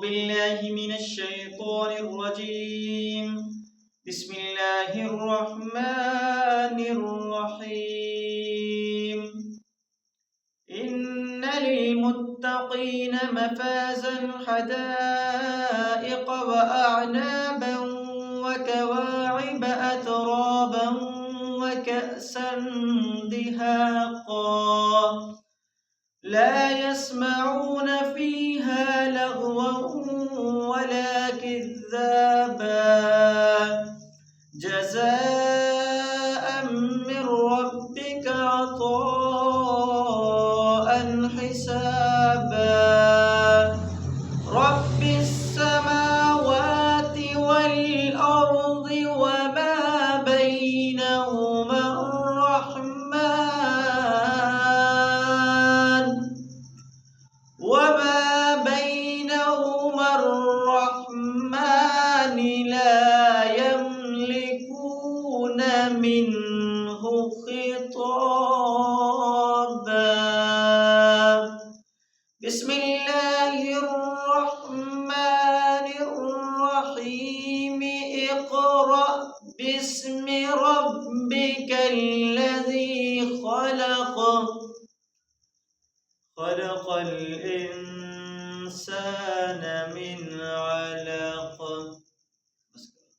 بالله من الشيطان الرجيم. بسم الله الرحمن الرحيم. إن للمتقين مفازا حدائق وأعنابا وكواعب أترابا وكأسا دهاقا لا يسمعون فيها لغوا ولا كذابا جزاء من ربك عطاء حسابا رب السماوات والأرض وما بينهما الرحمن لا يملكون منه خطابا. بسم الله الرحمن الرحيم. اقرأ باسم ربك الذي خلق الإنسان من